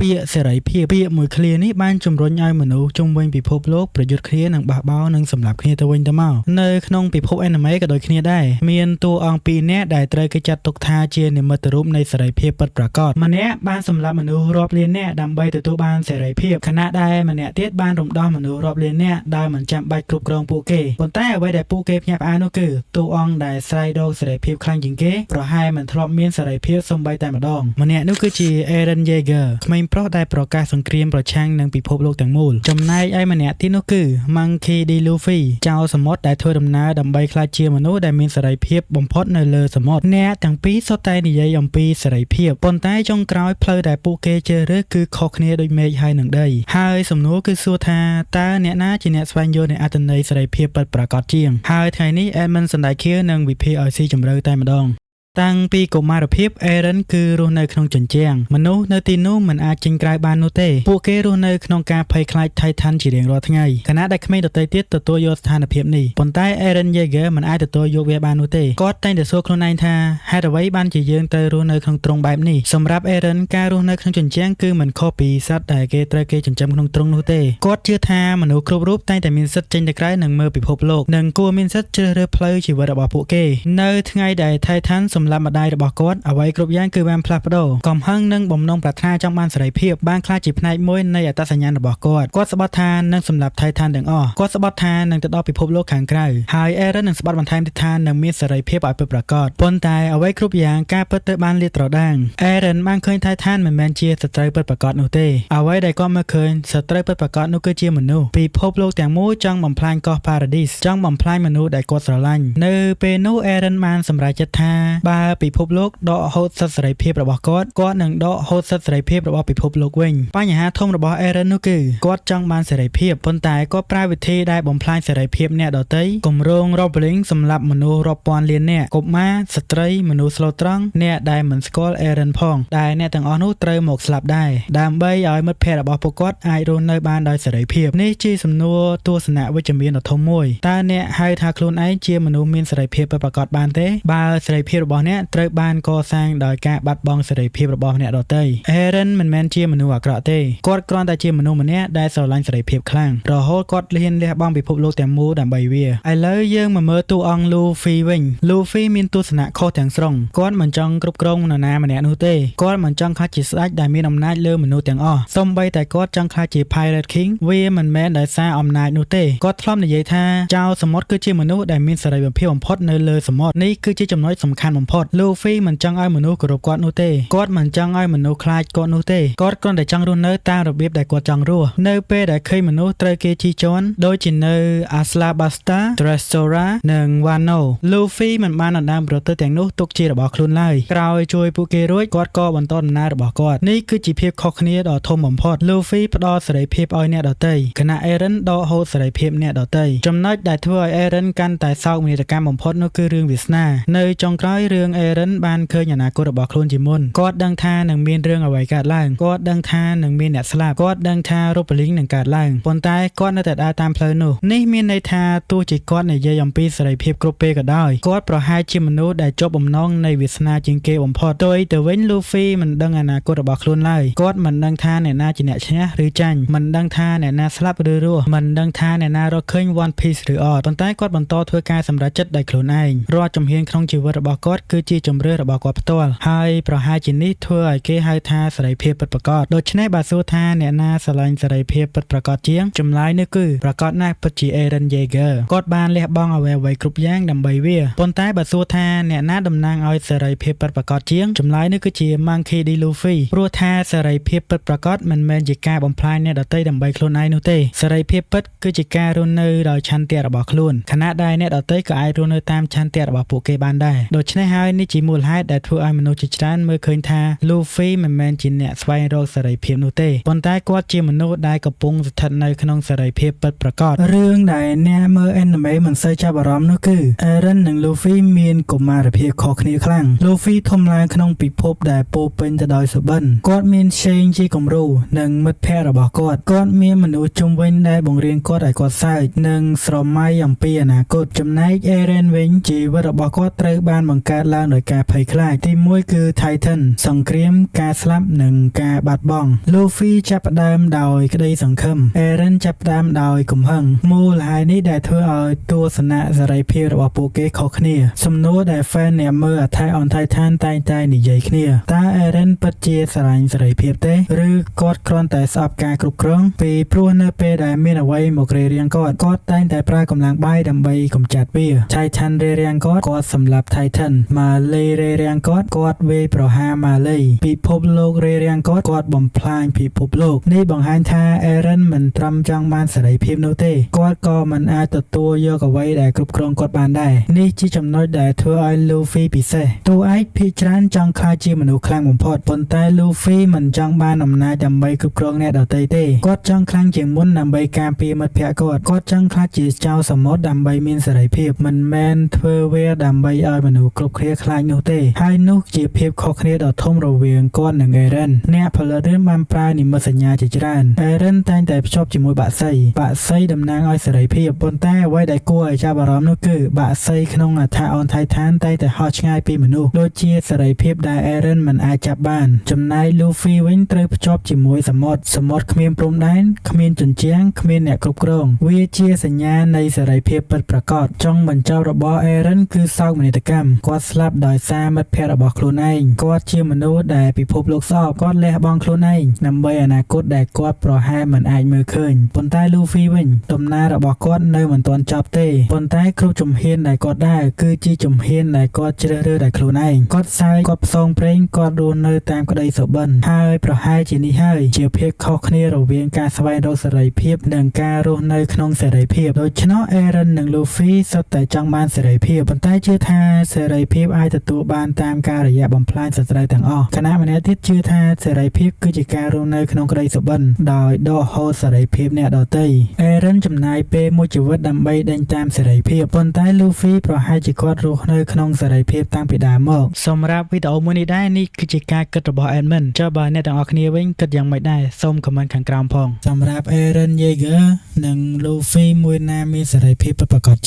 ពាក្យសេរីភាពពាក្យមួយឃ្លានេះបានជំរុញឲ្យមនុស្សជុំវិញពិភពលោកប្រយុទ្ធគ្នានិងបះបោរនិងសម្លាប់គ្នាទៅវិញទៅមកនៅក្នុងពិភព anime ក៏ដូចគ្នាដែរមានតួអង្គពីរនាក់ដែលត្រូវគេចាត់ទុកថាជានិមិត្តរូបនៃសេរីភាពពិតប្រាកដម្នាក់បានសម្លាប់មនុស្សរាប់លាននាក់ដើម្បីទទួលបានសេរីភាពខណៈដែលម្នាក់ទៀតបានរំដោះមនុស្សរាប់លាននាក់ដោយមិនចាំបាច់គ្រប់គ្រងពួកគេប៉ុន្តែអ្វីដែលពួកគេភ្ញាក់ផ្អើលនោះគឺតួអង្គដែលស្រ័យរកសេរីភាពខ្លាំងជាងគេប្រហែលមិនធ្លាប់មានសេរីភាពសូម្បីតែម្ដងម្នាក់នោះគឺជា Eren Yeager ក្មេងប្រុសដែលប្រកាសសង្គ្រាមប្រឆាំងនឹងពិភពលោកទាំងមូលចំណែកឯម្នាក់ទៀតនោះគឺ Monkey D. Luffy ចៅសមុទ្រដែលធ្វើដំណើរដើម្បីក្លាយជាមនុស្សដែលមានសេរីភាពបំផុតនៅលើសមុទ្រអ្នកទាំងពីរសុទ្ធតែនិយាយអំពីសេរីភាពប៉ុន្តែចុងក្រោយផ្លូវដែលពួកគេជ្រើសរើសគឺខុសគ្នាដូចមេឃហើយនឹងដីហើយសំណួរគឺសួរថាតើអ្នកណាជាអ្នកស្វែងយល់នៃអត្ថន័យសេរីភាពពិតប្រាកដជាងហើយថ្ងៃនេះ Edmund សណ្ដែកខៀវនឹងវិភាគឲ្យស៊ីជម្រៅតែម្ដងតាំងពីកុមារភាព Eren គឺរស់នៅក្នុងជញ្ជាំងមនុស្សនៅទីនោះមិនអាចចេញក្រៅបាននោះទេពួកគេរស់នៅក្នុងការភ័យខ្លាច Titan ជារៀងរាល់ថ្ងៃខណៈដែលក្មេងដទៃទៀតទទួលយកស្ថានភាពនេះប៉ុន្តែ Eren Yeager មិនអាចទទួលយកវាបាននោះទេគាត់តែងតែសួរខ្លួនឯងថាហេតុអ្វីបានជាយើងត្រូវរស់នៅក្នុងទ្រុងបែបនេះសម្រាប់ Eren ការរស់នៅក្នុងជញ្ជាំងគឺមិនខុសពីសត្វដែលគេត្រូវគេចិញ្ចឹមក្នុងទ្រុងនោះទេគាត់ជឿថាមនុស្សគ្រប់រូបតែងតែមានសិទ្ធិចេញទៅក្រៅនិងមើលពិភពលោកនិងគួរមានសិទ្ធិជ្រើសរើសផ្លូវជីវិតរបស់ពួកគេនៅថ្ងៃដែល Titan សម្លាប់ម្ដាយរបស់គាត់អ្វីគ្រប់យ៉ាងគឺបានផ្លាស់ប្ដូរកំហឹងនិងបំណងប្រាថ្នាចង់បានសេរីភាពបានក្លាយជាផ្នែកមួយនៃអត្តសញ្ញាណរបស់គាត់ស្បត់ថានឹងសម្លាប់ Titan ទាំងអស់គាត់ស្បត់ថានឹងទៅដល់ពិភពលោកខាងក្រៅហើយ Eren នឹងស្បត់បន្ថែមទៀតថានឹងមានសេរីភាពឲ្យពិតប្រាកដប៉ុន្តែអ្វីគ្រប់យ៉ាងការពិតទៅបានលាតត្រដាង Eren បានឃើញ Titan មិនមែនជាសត្រូវពិតប្រាកដនោះទេអ្វីដែលគាត់មើលឃើញសត្រូវពិតប្រាកដនោះគឺជាមនុស្សពិភពលោកទាំងមូលចង់បំផ្លាញកោះ Paradise ចង់បំផ្លាញមនុស្សដែលគាត់ស្រឡាញ់នៅពេលនោះ Eren បានសម្រេចចិត្តថាបើពិភពលោកដកហូតសិទ្ធិសេរីភាពរបស់គាត់នឹងដកហូតសិទ្ធិសេរីភាពរបស់ពិភពលោកវិញបញ្ហាធំរបស់ Eren នោះគឺគាត់ចង់បានសេរីភាពប៉ុន្តែគាត់ប្រើវិធីដែលបំផ្លាញសេរីភាពអ្នកដទៃគម្រោង Robbling សម្រាប់មនុស្សរាប់ពាន់លាននាក់កុមារស្ត្រីមនុស្សស្លូតត្រង់អ្នកដែលមិនស្គាល់ Eren ផងដែលអ្នកទាំងអស់នោះត្រូវមកស្លាប់ដែរដើម្បីឲ្យមិត្តភ័ក្តិរបស់ពួកគាត់អាចរស់នៅបានដោយសេរីភាពនេះជាសំណួរទស្សនវិជ្ជមានដ៏ធំមួយតើអ្នកហៅថាខ្លួនឯងជាមនុស្សមានសេរីភាពពិតប្រាកដបានទេបើសេរីភាពរបស់អ្នកត្រូវបានកសាងដោយការបាត់បង់សេរីភាពរបស់អ្នកដទៃ Eren មិនមែនជាមនុស្សអាក្រក់ទេគាត់គ្រាន់តែជាមនុស្សម្នាក់ដែលស្រឡាញ់សេរីភាពខ្លាំងរហូតគាត់លះបង់ពិភពលោកទាំងមូលដើម្បីវាឥឡូវយើងមកមើលតួអង្គ Luffy វិញ Luffy មានទស្សនៈខុសទាំងស្រុងគាត់មិនចង់គ្រប់គ្រងនរណាម្នាក់នោះទេគាត់មិនចង់ខ្លាចជាស្ដេចដែលមានអំណាចលើមនុស្សទាំងអស់សូម្បីតែគាត់ចង់ខ្លាចជា Pirate King វាមិនមែនដោយសារអំណាចនោះទេគាត់ធ្លាប់និយាយថាចៅសមុទ្រគឺជាមនុស្សដែលមានសេរីភាពបំផុតនៅលើសមុទ្រនេះគឺជាចំណុចសំខាន់បំផុត Luffy មិនចង់ឲ្យមនុស្សគោរពគាត់នោះទេគាត់មិនចង់ឲ្យមនុស្សខ្លាចគាត់នោះទេគាត់គ្រាន់តែចង់រស់នៅតាមរបៀបដែលគាត់ចង់រស់នៅពេលដែលឃើញមនុស្សត្រូវគេជិះជាន់ដូចជានៅ Alabasta, Dressrosa និង Wano Luffy មិនបានដណ្ដើមប្រទេសទាំងនោះទុកជារបស់ខ្លួនឡើយក្រោយជួយពួកគេរួចគាត់ក៏បន្តដំណើររបស់គាត់នេះគឺជាភាពខុសគ្នាដ៏ធំបំផុត Luffy ផ្ដល់សេរីភាពឲ្យអ្នកដទៃខណៈ Eren ដកហូតសេរីភាពអ្នកដទៃចំណុចដែលធ្វើឲ្យ Eren កាន់តែសោកនាដកម្មបំផុតនោះគឺរឿងវាសនានៅចុងក្រោយរឿង Eren បានឃើញអនាគតរបស់ខ្លួនជាមុនគាត់ដឹងថានឹងមានរឿងអ្វីកើតឡើងគាត់ដឹងថានឹងមានអ្នកស្លាប់គាត់ដឹងថារូបលីងនឹងកើតឡើងប៉ុន្តែគាត់នៅតែដើរតាមផ្លូវនោះនេះមានន័យថាទោះជាគាត់និយាយអំពីសេរីភាពគ្រប់ពេលក៏ដោយគាត់ប្រហែលជាមនុស្សដែលជាប់បំណងនៃវាសនាជាងគេបំផុតទោះទៅវិញ Luffy មិនដឹងអនាគតរបស់ខ្លួនឡើយគាត់មិនដឹងថាអ្នកណាជាអ្នកឈ្នះឬចាញ់មិនដឹងថាអ្នកណាស្លាប់ឬរស់មិនដឹងថាអ្នកណារកឃើញ One Piece ឬអត់ប៉ុន្តែគាត់បន្តធ្វើការសម្រេចចិត្តដោយខ្លួនឯងរាល់ជំហានក្នុងជីវិតរបស់គាត់គឺជាជំរឿនរបស់គាត់ផ្ទាល់ហើយប្រហែលជានេះធ្វើឲ្យគេហៅថាសេរីភាពពិតប្រាកដដូច្នេះបើសួរថាអ្នកណាស្រឡាញ់សេរីភាពពិតប្រាកដជាងចម្លើយនេះគឺប្រាកដណាស់ពិតជា Eren Yeager គាត់បានលះបង់អ្វីៗគ្រប់យ៉ាងដើម្បីវាប៉ុន្តែបើសួរថាអ្នកណាតំណាងឲ្យសេរីភាពពិតប្រាកដជាងចម្លើយនេះគឺជា Monkey D. Luffy ព្រោះថាសេរីភាពពិតប្រាកដមិនមែនជាការបំផ្លាញអ្នកដទៃដើម្បីខ្លួនឯងនោះទេសេរីភាពពិតគឺជាការរស់នៅដោយឆន្ទៈរបស់ខ្លួនខណៈដែលអ្នកដទៃក៏អាចរស់នៅតាមឆន្ទៈរបស់ពួកគេបានដែរដូច្នេះហើយនេះជាមូលហេតុដែលធ្វើឲ្យមនុស្សជាច្រើនមើលឃើញថា Luffy មិនមែនជាអ្នកស្វែងរកសេរីភាពនោះទេប៉ុន្តែគាត់ជាមនុស្សដែលកំពុងស្ថិតនៅក្នុងសេរីភាពពិតប្រាកដរឿងដែលអ្នកមើល anime មិនសូវចាប់អារម្មណ៍នោះគឺ Eren និង Luffy មានកុមារភាពខុសគ្នាខ្លាំង Luffy ធំឡើងក្នុងពិភពដែលពោពេញទៅដោយសុបិនគាត់មាន Shanks ជាគំរូនិងមិត្តភ័ក្តិរបស់គាត់មានមនុស្សជុំវិញដែលបង្រៀនគាត់ឲ្យគាត់សើចនិងស្រមៃអំពីអនាគតចំណែក Eren វិញជីវិតរបស់គាត់ត្រូវបានបង្កើត កើតឡើងដោយការភ័យខ្លាចទីមួយគឺ Titan សង្គ្រាមការស្លាប់និងការបាត់បង់ Luffy ចាប់ផ្ដើមដោយក្តីសង្ឃឹម Eren ចាប់ផ្ដើមដោយកំហឹងមូលហេតុនេះដែលធ្វើឲ្យទស្សនៈសេរីភាពរបស់ពួកគេខុសគ្នាសំណួរដែល fan អ្នកមើល Attack on Titan តែងតែនិយាយគ្នាតើ Eren ពិតជាស្រឡាញ់សេរីភាពទេឬគាត់គ្រាន់តែស្អប់ការគ្រប់គ្រងពីព្រោះនៅពេលដែលមានអ្វីមករារាំងគាត់តែងតែប្រើកម្លាំងបាយដើម្បីកម្ចាត់វា Titan រារាំងគាត់សម្លាប់ Titan ម៉ាឡេរារាំងគាត់វាយប្រហារម៉ាឡេពិភពលោករារាំងគាត់បំផ្លាញពិភពលោកនេះបង្ហាញថា Eren មិនត្រឹមចង់បានសេរីភាពនោះទេគាត់ក៏មិនអាចទទួលយកអ្វីដែលគ្រប់គ្រងគាត់បានដែរនេះជាចំណុចដែលធ្វើឲ្យ Luffy ពិសេសតួឯកភាគច្រើនចង់ក្លាយជាមនុស្សខ្លាំងបំផុតប៉ុន្តែ Luffy មិនចង់បានអំណាចដើម្បីគ្រប់គ្រងអ្នកដទៃទេគាត់ចង់ខ្លាំងជាងមុនដើម្បីការពារមិត្តភក្តិគាត់ចង់ក្លាយជាចៅសមុទ្រដើម្បីមានសេរីភាពមិនមែនធ្វើវាដើម្បីឲ្យមនុស្សគ្រប់គ្នាខ្លាចនោះទេហើយនោះជាភាពខុសគ្នាដ៏ធំរវាងគាត់និង Eren អ្នកផលិតរឿងបានប្រើនិមិត្តសញ្ញាជាច្រើន Eren តែងតែភ្ជាប់ជាមួយបក្សីតំណាងឲ្យសេរីភាពប៉ុន្តែអ្វីដែលគួរឲ្យចាប់អារម្មណ៍នោះគឺបក្សីក្នុង Attack on Titan តែងតែហោះឆ្ងាយពីមនុស្សដូចជាសេរីភាពដែល Eren មិនអាចចាប់បានចំណែក Luffy វិញត្រូវភ្ជាប់ជាមួយសមុទ្រគ្មានព្រំដែនគ្មានជញ្ជាំងគ្មានអ្នកគ្រប់គ្រងវាជាសញ្ញានៃសេរីភាពពិតប្រាកដចុងបញ្ចប់របស់ Eren គឺសោកនាដកម្មគាត់ស្លាប់ដោយសារមិត្តភក្តិរបស់ខ្លួនឯងគាត់ជាមនុស្សដែលពិភពលោកស្អប់គាត់លះបង់ខ្លួនឯងដើម្បីអនាគតដែលគាត់ប្រហែលមិនអាចមើលឃើញប៉ុន្តែ Luffy វិញដំណើររបស់គាត់នៅមិនទាន់ចប់ទេប៉ុន្តែគ្រប់ជំហានដែលគាត់ដើរគឺជាជំហានដែលគាត់ជ្រើសរើសដោយខ្លួនឯងគាត់សើចគាត់ផ្សងព្រេងគាត់រស់នៅតាមក្តីសុបិនហើយប្រហែលជានេះហើយជាភាពខុសគ្នារវាងការស្វែងរកសេរីភាពនិងការរស់នៅក្នុងសេរីភាពដូច្នោះ Eren និង Luffy សុទ្ធតែចង់បានសេរីភាពប៉ុន្តែជឿថាសេរីភាពអាចទទួលបានតាមការរយៈបំផ្លាញសត្រូវទាំងអស់គណៈម្នាក់ទៀតជឿថាសេរីភាពគឺជាការរស់នៅក្នុងក្តីសុបិនដោយដកហូតសេរីភាពអ្នកដទៃ Eren ចំណាយពេលមួយជីវិតដើម្បីដេញតាមសេរីភាពប៉ុន្តែ Luffy ប្រហែលជាគាត់រស់នៅក្នុងសេរីភាពតាំងពីដើមមកសម្រាប់វីដេអូមួយនេះដែរនេះគឺជាការគិតរបស់ Admin ចុះបើអ្នកទាំងអស់គ្នាវិញគិតយ៉ាងម៉េចដែរសូម comment ខាងក្រោមផងសម្រាប់ Eren Yeager និង Luffy មួយណាមានសេរីភាពពិតប្រាកដជា